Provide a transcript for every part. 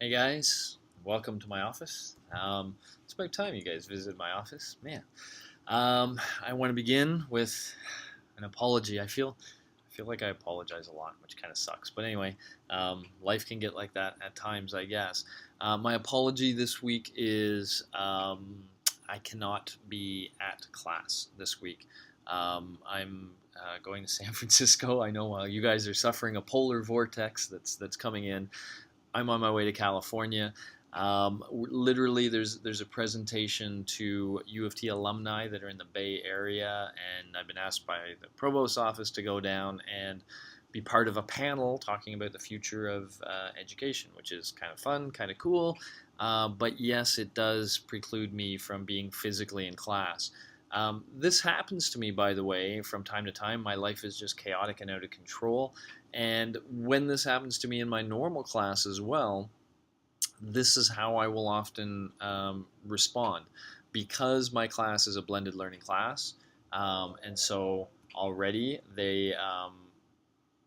Hey guys, welcome to my office. It's about time you guys visited my office, man. I want to begin with an apology. I feel like I apologize a lot, which kind of sucks. But anyway, life can get like that at times, I guess. My apology this week is I cannot be at class this week. I'm going to San Francisco. I know while you guys are suffering a polar vortex that's coming in. I'm on my way to California. Literally, there's a presentation to U of T alumni that are in the Bay Area, and I've been asked by the provost's office to go down and be part of a panel talking about the future of education, which is kind of fun, kind of cool. But yes, it does preclude me from being physically in class. This happens to me, by the way, from time to time. My life is just chaotic and out of control. And when this happens to me in my normal class as well, this is how I will often respond. Because my class is a blended learning class, and so already they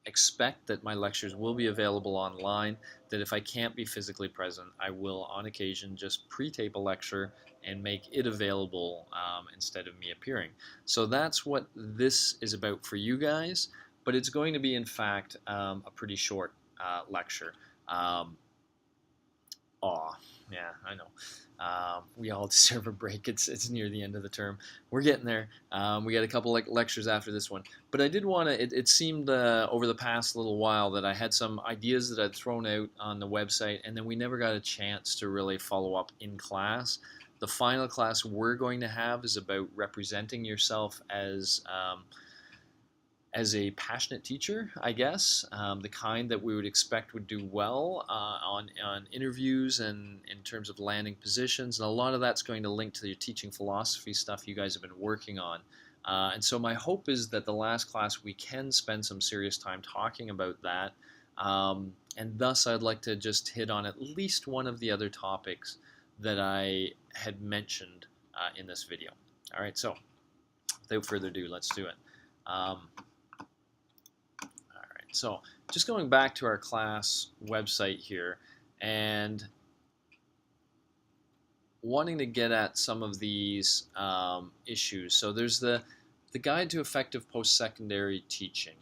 expect that my lectures will be available online, that if I can't be physically present, I will on occasion just pre-tape a lecture and make it available instead of me appearing. So that's what this is about for you guys, but it's going to be in fact a pretty short lecture. Um, Aw, yeah, I know. We all deserve a break. It's near the end of the term. We're getting there. We got a couple like lectures after this one, but I did want to. It seemed over the past little while that I had some ideas that I'd thrown out on the website, and then we never got a chance to really follow up in class. The final class we're going to have is about representing yourself as a passionate teacher, I guess, the kind that we would expect would do well on interviews and in terms of landing positions. And a lot of that's going to link to your teaching philosophy stuff you guys have been working on. And so my hope is that the last class we can spend some serious time talking about that. And thus I'd like to just hit on at least one of the other topics that I had mentioned in this video. All right, so without further ado, let's do it. So just going back to our class website here and wanting to get at some of these issues. So there's the Guide to Effective Post-Secondary Teaching.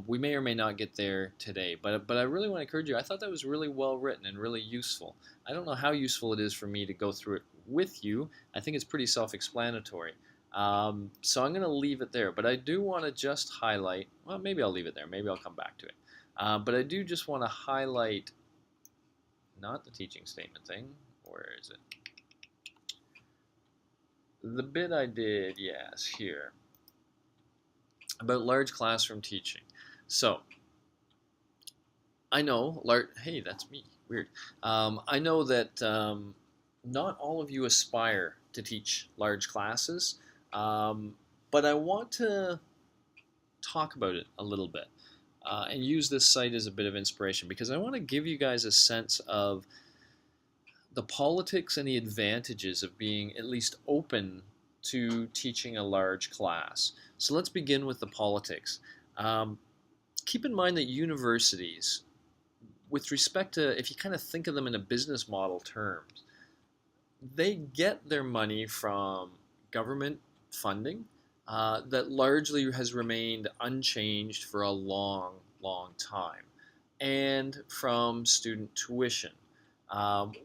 We may or may not get there today, but I really want to encourage you. I thought that was really well written and really useful. I don't know how useful it is for me to go through it with you. I think it's pretty self-explanatory. So I'm going to leave it there, but I do want to just highlight, well, maybe I'll leave it there, maybe I'll come back to it. But I do just want to highlight, not the teaching statement thing, where is it? The bit I did, yes, here, about large classroom teaching. So, I know, hey, that's me, weird. I know that not all of you aspire to teach large classes. But I want to talk about it a little bit and use this site as a bit of inspiration because I want to give you guys a sense of the politics and the advantages of being at least open to teaching a large class. So let's begin with the politics. Keep in mind that universities, with respect to, if you kind of think of them in a business model terms, they get their money from government funding that largely has remained unchanged for a long, long time, and from student tuition,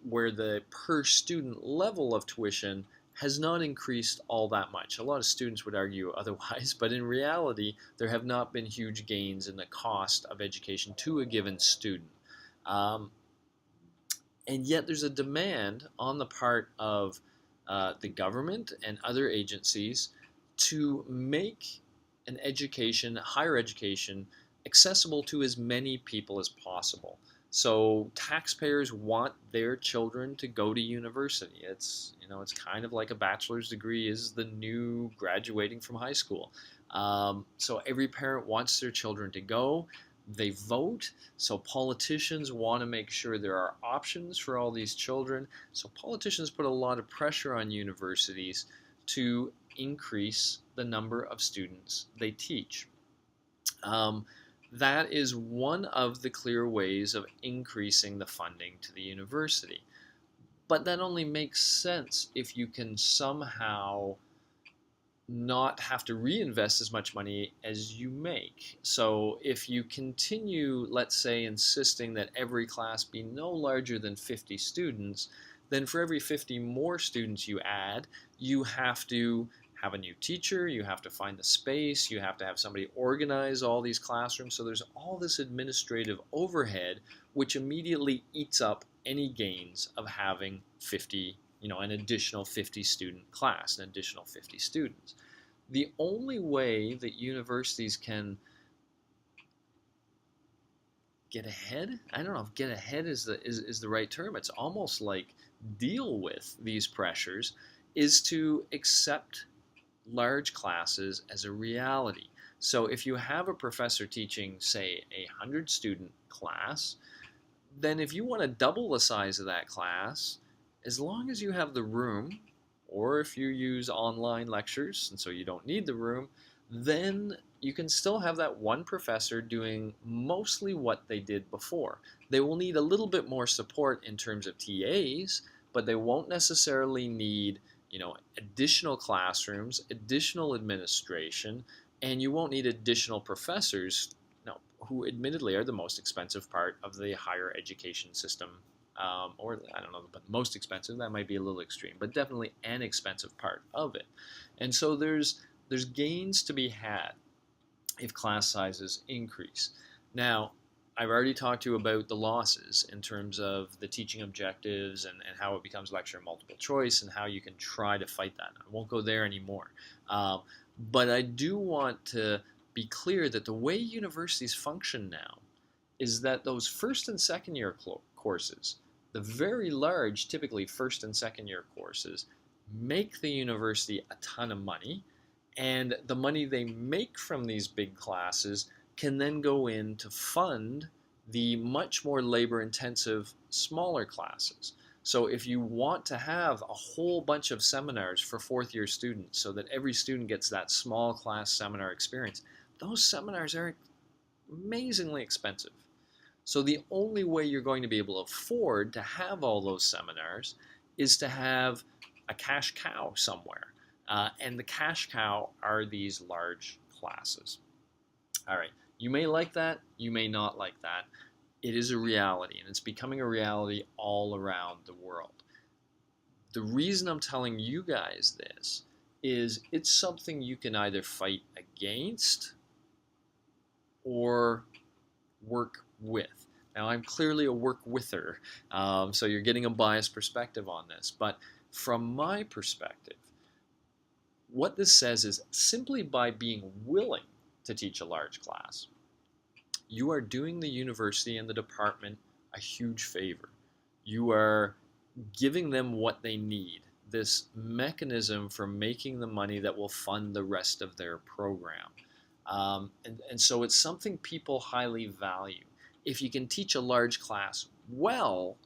where the per student level of tuition has not increased all that much. A lot of students would argue otherwise, but in reality, there have not been huge gains in the cost of education to a given student. And yet there's a demand on the part of the government and other agencies to make an education, higher education, accessible to as many people as possible. So taxpayers want their children to go to university. It's kind of like a bachelor's degree is the new graduating from high school. So every parent wants their children to go. They vote, so politicians want to make sure there are options for all these children. So politicians put a lot of pressure on universities to increase the number of students they teach. that is one of the clear ways of increasing the funding to the university. But that only makes sense if you can somehow not have to reinvest as much money as you make. So if you continue, let's say, insisting that every class be no larger than 50 students, then for every 50 more students you add, you have to have a new teacher, you have to find the space, you have to have somebody organize all these classrooms. So there's all this administrative overhead, which immediately eats up any gains of having 50, an additional 50 student class, an additional 50 students. The only way that universities can get ahead, I don't know if get ahead is the right term, it's almost like deal with these pressures, is to accept large classes as a reality. So if you have a professor teaching, say, a 100-student class, then if you want to double the size of that class, as long as you have the room, or if you use online lectures and so you don't need the room, then you can still have that one professor doing mostly what they did before. They will need a little bit more support in terms of TAs, but they won't necessarily need additional classrooms, additional administration, and you won't need additional professors, who admittedly are the most expensive part of the higher education system, or I don't know, but most expensive, that might be a little extreme, but definitely an expensive part of it. And so there's gains to be had if class sizes increase. Now, I've already talked to you about the losses in terms of the teaching objectives and how it becomes lecture multiple choice and how you can try to fight that. I won't go there anymore. But I do want to be clear that the way universities function now is that those first and second year courses, the very large, typically first and second year courses, make the university a ton of money, and the money they make from these big classes can then go in to fund the much more labor-intensive smaller classes. So if you want to have a whole bunch of seminars for fourth-year students so that every student gets that small class seminar experience, those seminars are amazingly expensive. So the only way you're going to be able to afford to have all those seminars is to have a cash cow somewhere. And the cash cow are these large classes. All right, you may like that, you may not like that. It is a reality, and it's becoming a reality all around the world. The reason I'm telling you guys this is it's something you can either fight against or work with. Now, I'm clearly a work wither, so you're getting a biased perspective on this. But from my perspective, what this says is simply by being willing to teach a large class, you are doing the university and the department a huge favor. You are giving them what they need, this mechanism for making the money that will fund the rest of their program. And so it's something people highly value. If you can teach a large class well,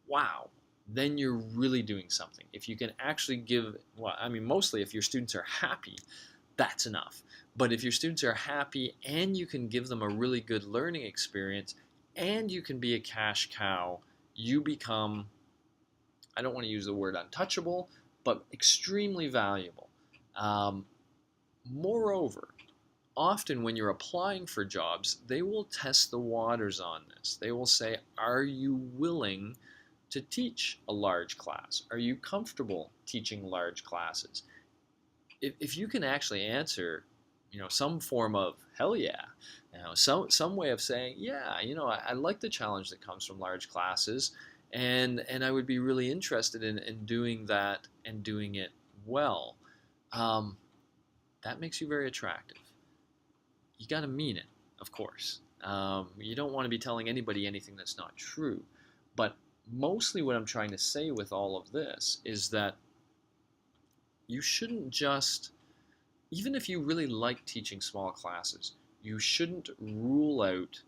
wow, then you're really doing something. If you can actually give, well, I mean, mostly if your students are happy, that's enough. But if your students are happy and you can give them a really good learning experience and you can be a cash cow, you become, I don't want to use the word untouchable, but extremely valuable. Moreover, often when you're applying for jobs, they will test the waters on this. They will say, are you willing to teach a large class? Are you comfortable teaching large classes? If you can actually answer, some form of hell yeah, some way of saying, yeah, I like the challenge that comes from large classes, and I would be really interested in doing that and doing it well. That makes you very attractive. You got to mean it, of course. You don't want to be telling anybody anything that's not true. But mostly what I'm trying to say with all of this is that you shouldn't just, even if you really like teaching small classes, you shouldn't rule out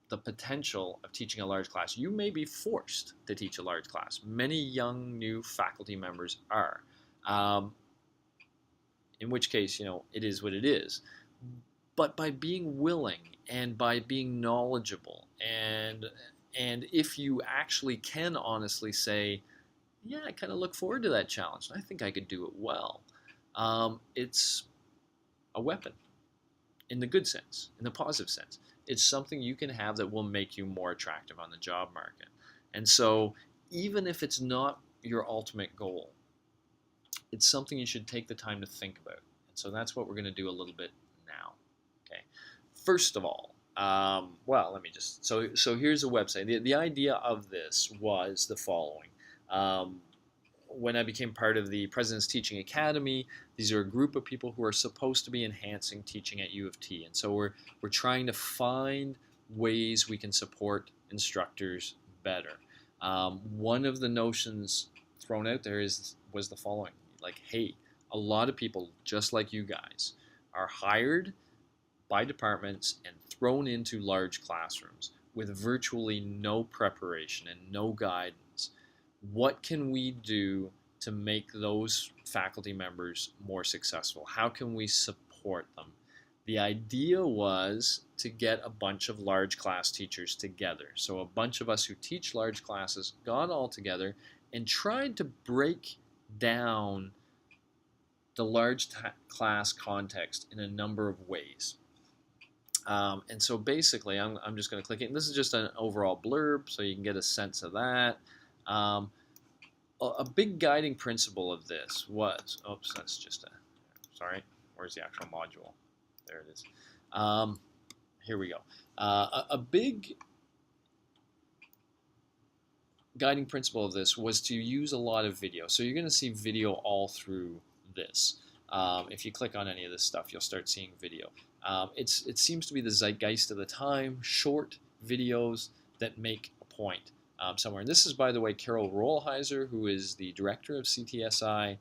the potential of teaching a large class. You may be forced to teach a large class. Many young, new faculty members are. In which case, it is what it is. but by being willing and by being knowledgeable, and if you actually can honestly say, yeah, I kind of look forward to that challenge, and I think I could do it well. It's a weapon in the good sense, in the positive sense. It's something you can have that will make you more attractive on the job market. And so, even if it's not your ultimate goal, it's something you should take the time to think about. And so, that's what we're going to do a little bit now. Okay. First of all, let me just. So here's a website. The idea of this was the following. When I became part of the President's Teaching Academy, these are a group of people who are supposed to be enhancing teaching at U of T. And so we're trying to find ways we can support instructors better. One of the notions thrown out there was the following. Like, hey, a lot of people, just like you guys, are hired by departments and thrown into large classrooms with virtually no preparation and no guidance. What can we do to make those faculty members more successful? How can we support them? The idea was to get a bunch of large class teachers together. So a bunch of us who teach large classes got all together and tried to break down the large class context in a number of ways. And so basically, I'm just going to click it. And this is just an overall blurb, so you can get a sense of that. A big guiding principle of this was, that's just sorry, where's the actual module? There it is. Here we go. A big guiding principle of this was to use a lot of video. So you're going to see video all through this. If you click on any of this stuff, you'll start seeing video. It seems to be the zeitgeist of the time, short videos that make a point somewhere. And this is, by the way, Carol Rollheiser, who is the director of CTSI.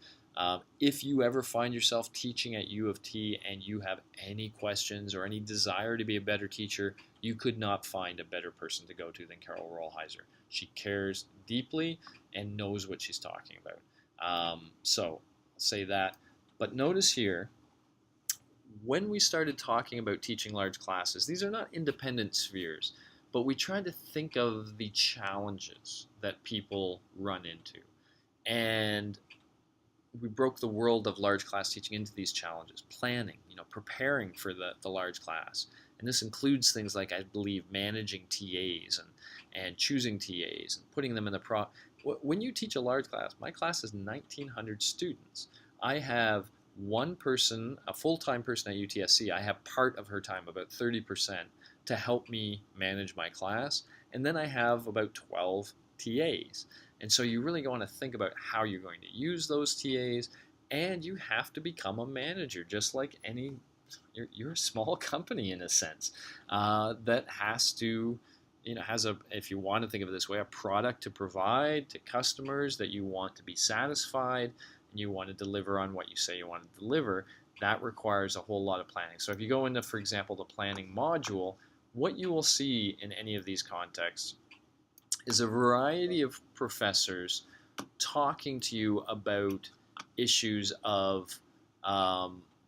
If you ever find yourself teaching at U of T and you have any questions or any desire to be a better teacher, you could not find a better person to go to than Carol Rollheiser. She cares deeply and knows what she's talking about. So I'll say that. But notice here, when we started talking about teaching large classes, these are not independent spheres, but we tried to think of the challenges that people run into. And we broke the world of large class teaching into these challenges. Planning, preparing for the large class. And this includes things like, I believe, managing TAs and choosing TAs and putting them in the When you teach a large class, my class is 1,900 students. I have one person, a full-time person at UTSC. I have part of her time, about 30%, to help me manage my class. And then I have about 12 TAs. And so you really want to think about how you're going to use those TAs, and you have to become a manager, just like you're a small company in a sense that has to, if you want to think of it this way, a product to provide to customers that you want to be satisfied, and you want to deliver on what you say you want to deliver. That requires a whole lot of planning. So if you go into, for example, the planning module, what you will see in any of these contexts is a variety of professors talking to you about issues of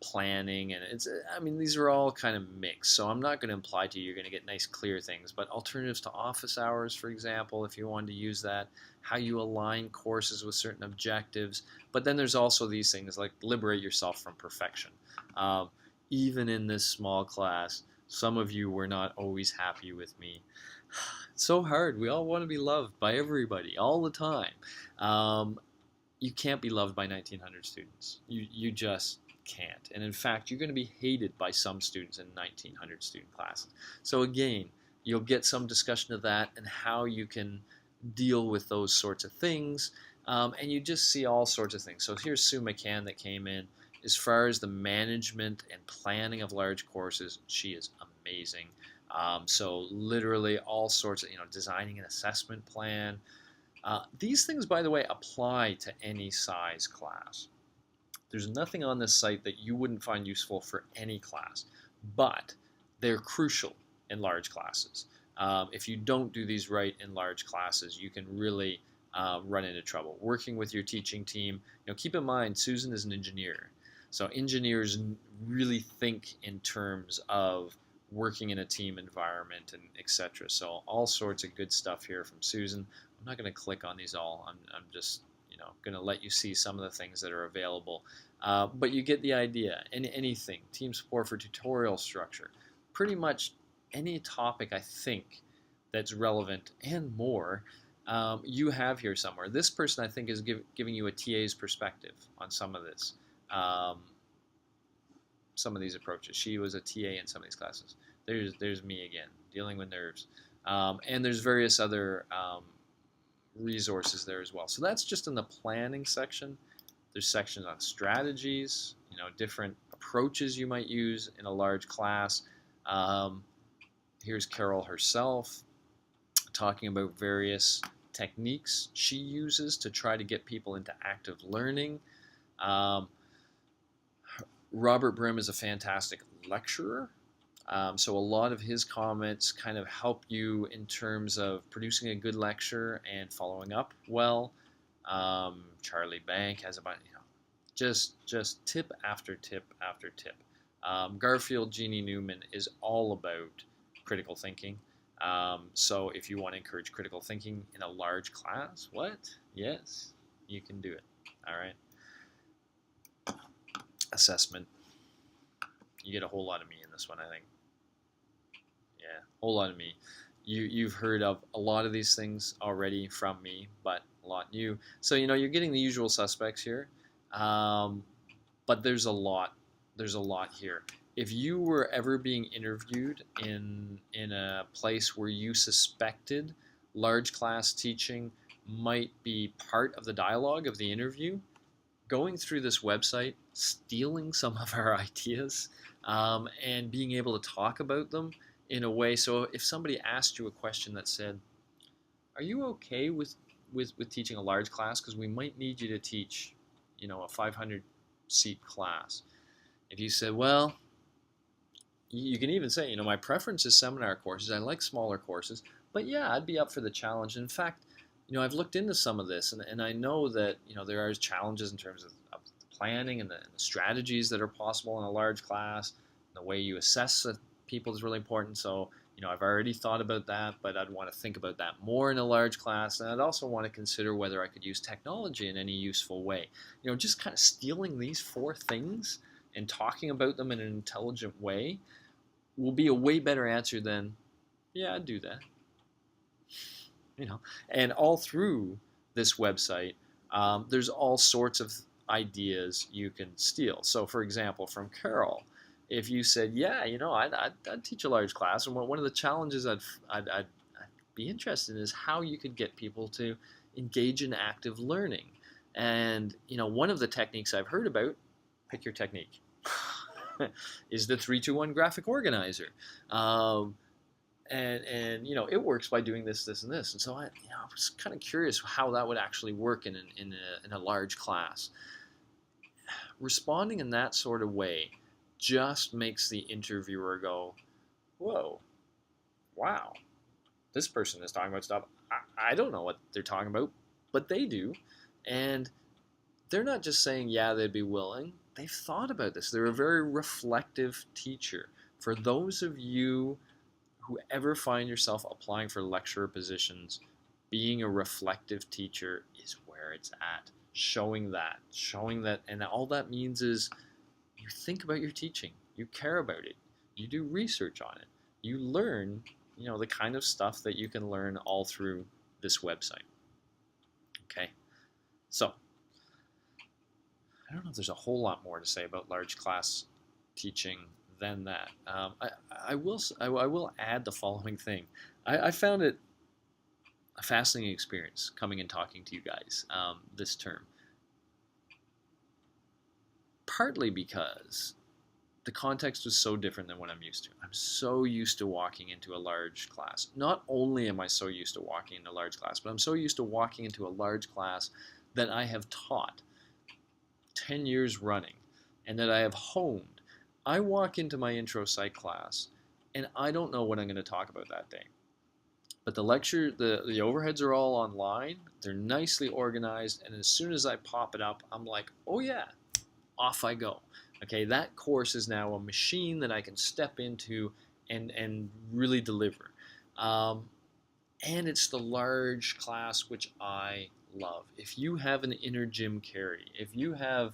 planning, and these are all kind of mixed. So I'm not going to imply to you you're going to get nice, clear things, but alternatives to office hours, for example, if you wanted to use that, how you align courses with certain objectives. But then there's also these things like liberate yourself from perfection. Even in this small class, some of you were not always happy with me. It's so hard. We all want to be loved by everybody all the time. You can't be loved by 1,900 students. You just can't. And in fact, you're going to be hated by some students in 1,900 student classes. So again, you'll get some discussion of that and how you can deal with those sorts of things. And you just see all sorts of things. So here's Sue McCann that came in. As far as the management and planning of large courses, she is amazing. So literally all sorts of, designing an assessment plan. These things, by the way, apply to any size class. There's nothing on this site that you wouldn't find useful for any class, but they're crucial in large classes. If you don't do these right in large classes, you can really run into trouble. Working with your teaching team, keep in mind, Susan is an engineer. So engineers really think in terms of working in a team environment and etc. So all sorts of good stuff here from Susan. I'm not going to click on these all. I'm just going to let you see some of the things that are available. But you get the idea. Anything, team support for tutorial structure, pretty much any topic I think that's relevant and more, you have here somewhere. This person I think is giving you a TA's perspective on some of this. Some of these approaches. She was a TA in some of these classes. There's me again, dealing with nerves. And there's various other resources there as well. So that's just in the planning section. There's sections on strategies, different approaches you might use in a large class. Here's Carol herself talking about various techniques she uses to try to get people into active learning. Robert Brim is a fantastic lecturer. So a lot of his comments kind of help you in terms of producing a good lecture and following up well. Charlie Bank has about, just tip after tip after tip. Garfield Jeannie Newman is all about critical thinking. So if you want to encourage critical thinking in a large class, yes, you can do it. All right. Assessment. You get a whole lot of me in this one, I think. Yeah, a whole lot of me. You've heard of a lot of these things already from me, but a lot new. So you're getting the usual suspects here, but there's a lot. There's a lot here. If you were ever being interviewed in a place where you suspected large class teaching might be part of the dialogue of the interview, going through this website, stealing some of our ideas, and being able to talk about them in a way. So if somebody asked you a question that said, "Are you okay with teaching a large class? Because we might need you to teach, a 500 seat class." If you said, "Well," you can even say, "My preference is seminar courses. I like smaller courses, but yeah, I'd be up for the challenge. In fact, I've looked into some of this, and I know that there are challenges in terms of the planning and the strategies that are possible in a large class. The way you assess people is really important. So I've already thought about that, but I'd want to think about that more in a large class, and I'd also want to consider whether I could use technology in any useful way." Just kind of stealing these 4 things and talking about them in an intelligent way will be a way better answer than, "Yeah, I'd do that." And all through this website, there's all sorts of ideas you can steal. So, for example, from Carol, if you said, "Yeah, I'd teach a large class, and one of the challenges I'd be interested in is how you could get people to engage in active learning." And one of the techniques I've heard about, pick your technique, is the 3-2-1 graphic organizer. And it works by doing this, this, and this. And so I was kind of curious how that would actually work in a large class. Responding in that sort of way just makes the interviewer go, "Whoa, wow, this person is talking about stuff I don't know what they're talking about, but they do." And they're not just saying, "Yeah, they'd be willing." They've thought about this. They're a very reflective teacher. For those of you who ever find yourself applying for lecturer positions, being a reflective teacher is where it's at. Showing that, and all that means is you think about your teaching, you care about it, you do research on it, you learn, the kind of stuff that you can learn all through this website. Okay, so I don't know if there's a whole lot more to say about large class teaching than that. I will add the following thing. I found it a fascinating experience coming and talking to you guys this term. Partly because the context was so different than what I'm used to. I'm so used to walking into a large class. Not only am I so used to walking into a large class, but I'm so used to walking into a large class that I have taught 10 years running and that I have honed. I walk into my intro psych class and I don't know what I'm going to talk about that day. But the lecture, the overheads are all online. They're nicely organized. And as soon as I pop it up, I'm like, "Oh yeah, off I go." Okay, that course is now a machine that I can step into and really deliver. Um, and it's the large class which I love. If you have an inner Jim Carrey, if you have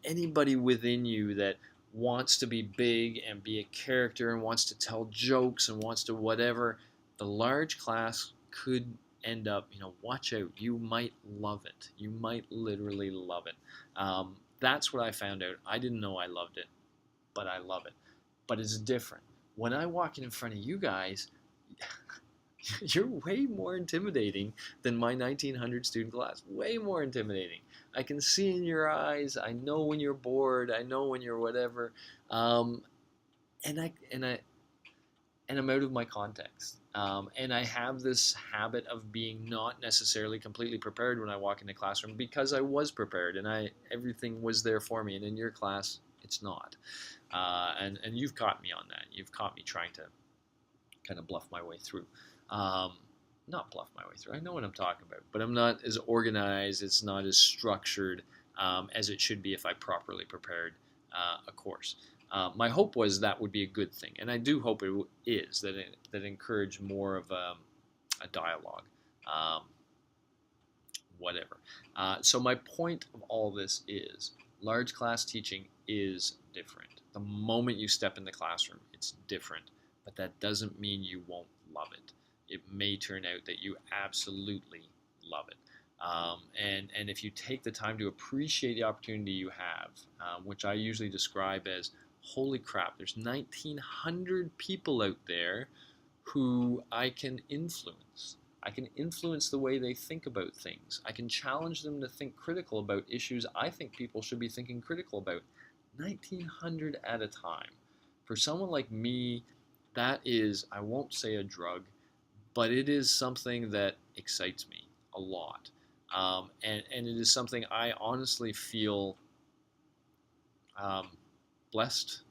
anybody within you that wants to be big and be a character and wants to tell jokes and wants to whatever, the large class could end up, watch out. You might love it. You might literally love it. That's what I found out. I didn't know I loved it, but I love it. But it's different. When I walk in front of you guys, you're way more intimidating than my 1900 student class. Way more intimidating. I can see in your eyes. I know when you're bored. I know when you're whatever. Um, and I and I and I'm out of my context. And I have this habit of being not necessarily completely prepared when I walk into the classroom because I was prepared and everything was there for me. And in your class, it's not. And you've caught me on that. You've caught me trying to kind of bluff my way through. Um, Not bluff my way through. I know what I'm talking about, but I'm not as organized. It's not as structured as it should be if I properly prepared a course. My hope was that would be a good thing, and I do hope it is that encourage more of a dialogue, um, whatever. So my point of all this is large class teaching is different. The moment you step in the classroom, it's different, but that doesn't mean you won't love it. It may turn out that you absolutely love it. And if you take the time to appreciate the opportunity you have, which I usually describe as, holy crap, there's 1,900 people out there who I can influence. I can influence the way they think about things. I can challenge them to think critical about issues I think people should be thinking critical about. 1,900 at a time. For someone like me, that is, I won't say a drug, but it is something that excites me a lot. And it is something I honestly feel blessed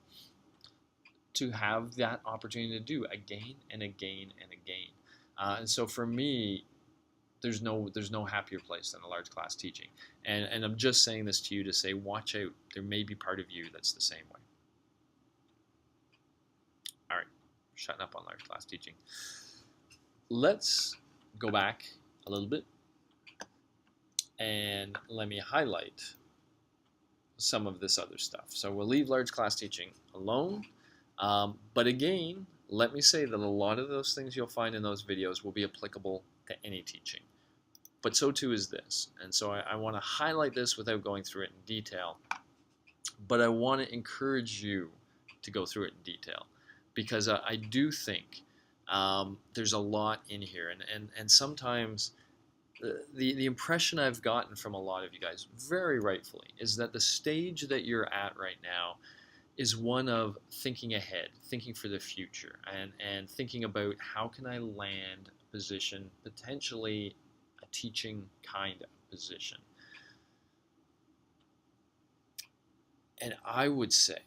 to have that opportunity to do again and again and again. And so for me, there's no happier place than a large class teaching. And I'm just saying this to you to say, watch out. There may be part of you that's the same way. All right, shutting up on large class teaching. Let's go back a little bit and let me highlight some of this other stuff. So we'll leave large class teaching alone. But again, let me say that a lot of those things you'll find in those videos will be applicable to any teaching. But so too is this. And so I want to highlight this without going through it in detail. But I want to encourage you to go through it in detail. Because I do think there's a lot in here. And sometimes the impression I've gotten from a lot of you guys, very rightfully, is that the stage that you're at right now is one of thinking ahead, thinking for the future, and thinking about how can I land a position, potentially a teaching kind of position. And I would say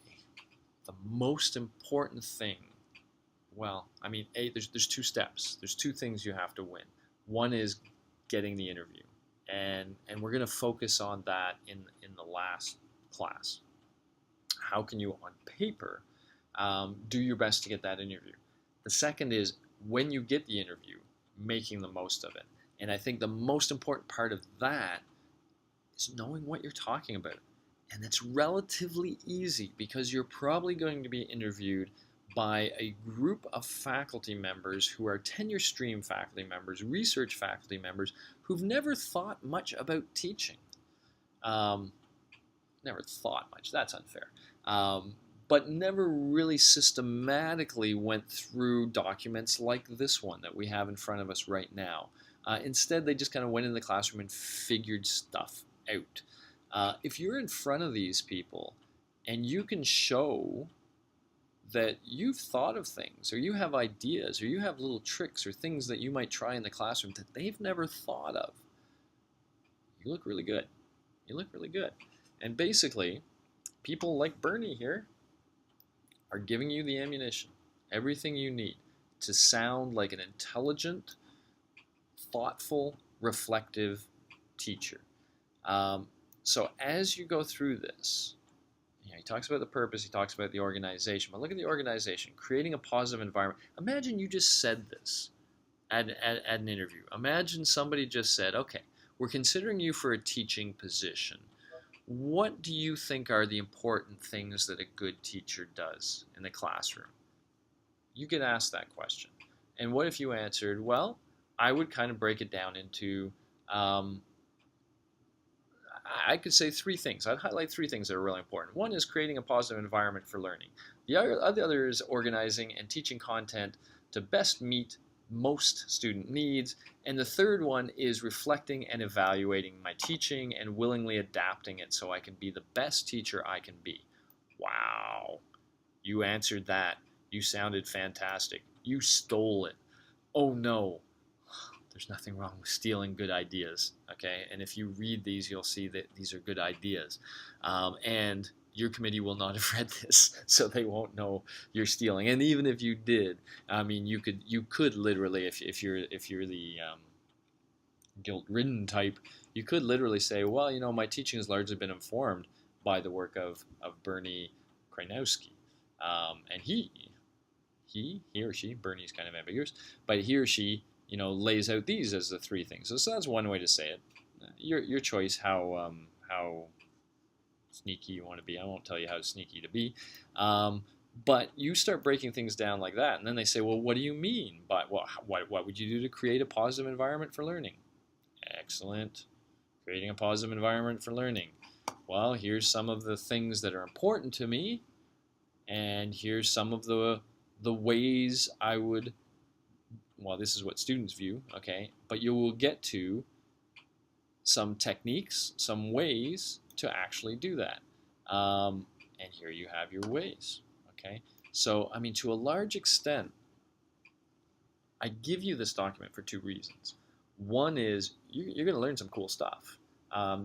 the most important thing, well, I mean, there's two steps. There's two things you have to win. One is getting the interview, and we're going to focus on that in the last class. How can you, on paper, do your best to get that interview? The second is, when you get the interview, making the most of it. And I think the most important part of that is knowing what you're talking about. And it's relatively easy because you're probably going to be interviewed by a group of faculty members who are tenure stream faculty members, research faculty members, who've never thought much about teaching. Never thought much, that's unfair. But never really systematically went through documents like this one that we have in front of us right now. Instead, they just kind of went in the classroom and figured stuff out. If you're in front of these people and you can show that you've thought of things, or you have ideas, or you have little tricks or things that you might try in the classroom that they've never thought of, you look really good. You look really good. And basically, people like Bernie here are giving you the ammunition, everything you need to sound like an intelligent, thoughtful, reflective teacher. So as you go through this, he talks about the purpose, he talks about the organization, but look at the organization, creating a positive environment. Imagine you just said this at an interview. Imagine somebody just said, okay, we're considering you for a teaching position. What do you think are the important things that a good teacher does in the classroom? You get asked that question. And what if you answered, well, I would kind of break it down into, I could say three things. I'd highlight three things that are really important. One is creating a positive environment for learning. The other is organizing and teaching content to best meet most student needs. And the third one is reflecting and evaluating my teaching and willingly adapting it so I can be the best teacher I can be. Wow. You answered that. You sounded fantastic. You stole it. Oh no. There's nothing wrong with stealing good ideas, okay? And if you read these, you'll see that these are good ideas. And your committee will not have read this, so they won't know you're stealing. And even if you did, I mean, you could literally, if you're the guilt-ridden type, you could literally say, well, you know, my teaching has largely been informed by the work of Bernie Krajnowski. And he or she, Bernie's kind of ambiguous, but he or she, you know, lays out these as the three things. So that's one way to say it. Your choice how sneaky you want to be. I won't tell you how sneaky to be. But you start breaking things down like that, and then they say, well, what do you mean? But what would you do to create a positive environment for learning? Excellent. Creating a positive environment for learning. Well, here's some of the things that are important to me, and here's some of the ways I would, well, this is what students view, okay, but you will get to some techniques, some ways to actually do that. And here you have your ways, okay? So, I mean, to a large extent, I give you this document for two reasons. One is you're going to learn some cool stuff.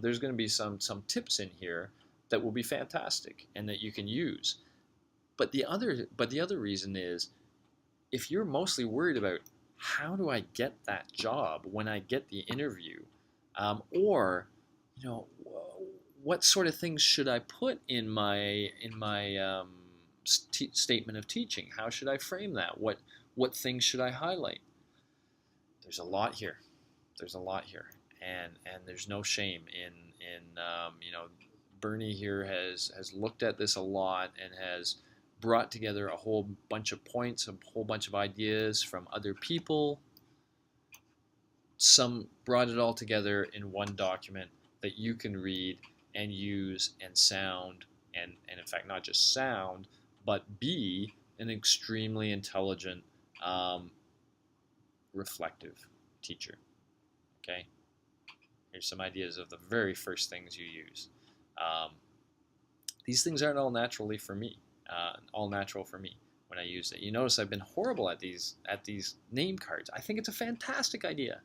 There's going to be some tips in here that will be fantastic and that you can use. But the other reason is, if you're mostly worried about how do I get that job when I get the interview, or you know, what sort of things should I put in my statement of teaching? How should I frame that? What things should I highlight? There's a lot here. There's a lot here, and there's no shame in you know, Bernie here has looked at this a lot and has brought together a whole bunch of points, a whole bunch of ideas from other people. Some brought it all together in one document that you can read and use and sound, and in fact not just sound, but be an extremely intelligent, reflective teacher. Okay? Here's some ideas of the very first things you use. These things aren't all natural for me when I use it. You notice I've been horrible at these name cards. I think it's a fantastic idea,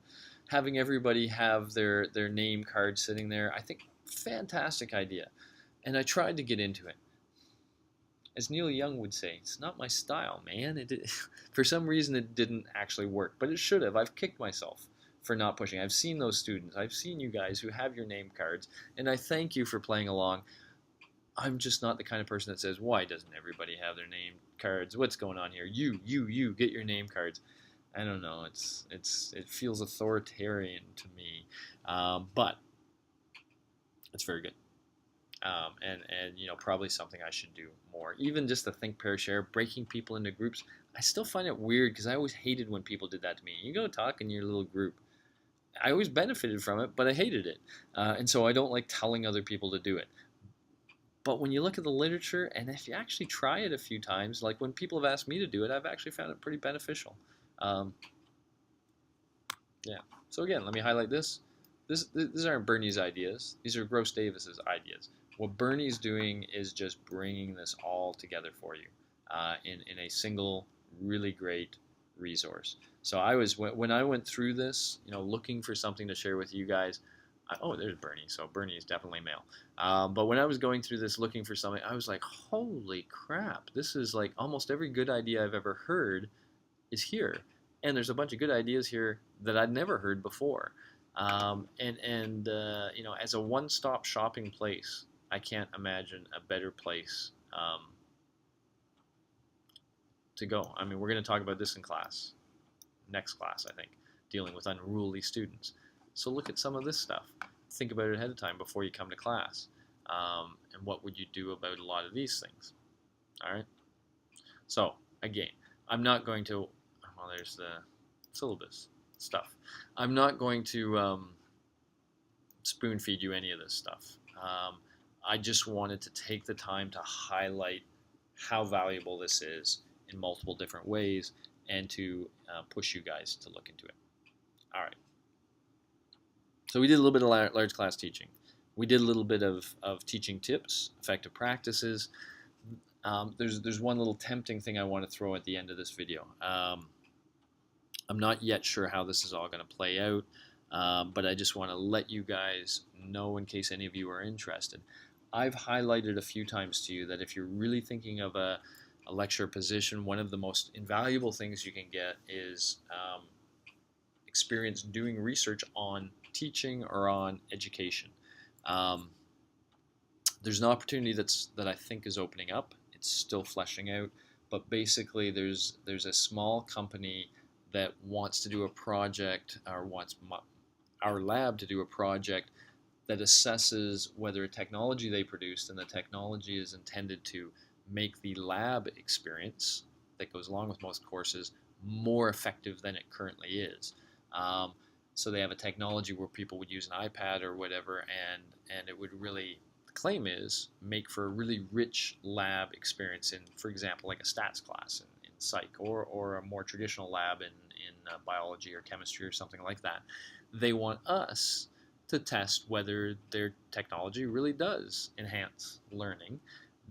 having everybody have their name card sitting there. I think fantastic idea, and I tried to get into it. As Neil Young would say, it's not my style, man. For some reason, it didn't actually work, but it should have. I've kicked myself for not pushing. I've seen those students. I've seen you guys who have your name cards, and I thank you for playing along. I'm just not the kind of person that says, why doesn't everybody have their name cards? What's going on here? You, get your name cards. I don't know. It feels authoritarian to me, but it's very good. And you know, probably something I should do more. Even just the think, pair, share, breaking people into groups. I still find it weird because I always hated when people did that to me. You go talk in your little group. I always benefited from it, but I hated it. And so I don't like telling other people to do it. But when you look at the literature, and if you actually try it a few times, like when people have asked me to do it, I've actually found it pretty beneficial. Yeah. So again, let me highlight this. These aren't Bernie's ideas. These are Gross Davis's ideas. What Bernie's doing is just bringing this all together for you in a single, really great resource. So when I went through this, you know, looking for something to share with you guys. Oh, there's Bernie. So Bernie is definitely male. But when I was going through this looking for something, I was like, holy crap. This is like almost every good idea I've ever heard is here. And there's a bunch of good ideas here that I'd never heard before. You know, as a one-stop shopping place, I can't imagine a better place to go. I mean, we're going to talk about this in class, next class, I think, dealing with unruly students. So look at some of this stuff. Think about it ahead of time before you come to class. And what would you do about a lot of these things? All right. So again, I'm not going to. Well, there's the syllabus stuff. I'm not going to spoon feed you any of this stuff. I just wanted to take the time to highlight how valuable this is in multiple different ways and to push you guys to look into it. All right. So we did a little bit of large class teaching. We did a little bit of teaching tips, effective practices. There's one little tempting thing I want to throw at the end of this video. I'm not yet sure how this is all going to play out, but I just want to let you guys know in case any of you are interested. I've highlighted a few times to you that if you're really thinking of a lecturer position, one of the most invaluable things you can get is experience doing research on teaching or on education. There's an opportunity that I think is opening up. It's still fleshing out, but basically there's a small company that wants to do a project, or wants our lab to do a project that assesses whether a technology they produced, and the technology is intended to make the lab experience that goes along with most courses more effective than it currently is. So they have a technology where people would use an iPad or whatever, and it would really, the claim is, make for a really rich lab experience in, for example, like a stats class in psych, or a more traditional lab in biology or chemistry or something like that. They want us to test whether their technology really does enhance learning.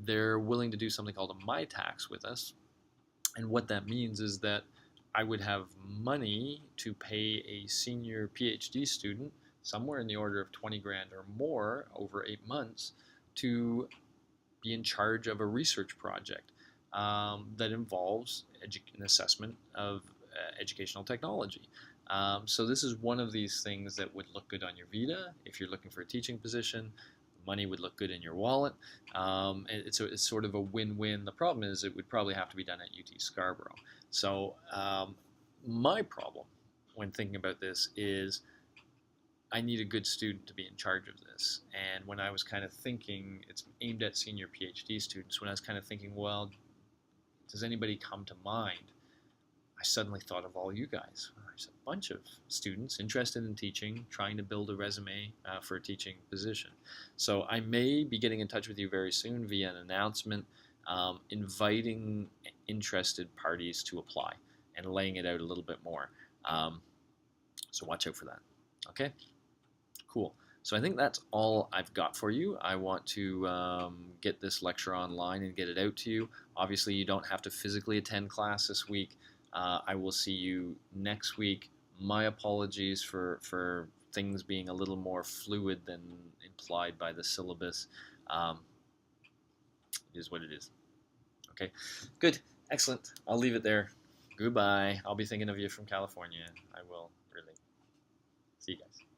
They're willing to do something called a MyTax with us, and what that means is that I would have money to pay a senior PhD student somewhere in the order of 20 grand or more over 8 months to be in charge of a research project that involves an assessment of educational technology. So this is one of these things that would look good on your vita if you're looking for a teaching position. Money would look good in your wallet. It's sort of a win-win. The problem is it would probably have to be done at UT Scarborough. So my problem when thinking about this is I need a good student to be in charge of this. And when I was kind of thinking, it's aimed at senior PhD students, when I was kind of thinking, well, does anybody come to mind? I suddenly thought of all you guys. There's a bunch of students interested in teaching, trying to build a resume for a teaching position. So I may be getting in touch with you very soon via an announcement, inviting interested parties to apply and laying it out a little bit more. So watch out for that. Okay? Cool. So I think that's all I've got for you. I want to get this lecture online and get it out to you. Obviously, you don't have to physically attend class this week. I will see you next week. My apologies for things being a little more fluid than implied by the syllabus. It is what it is. Okay, good, excellent. I'll leave it there. Goodbye. I'll be thinking of you from California. I will, really. See you guys.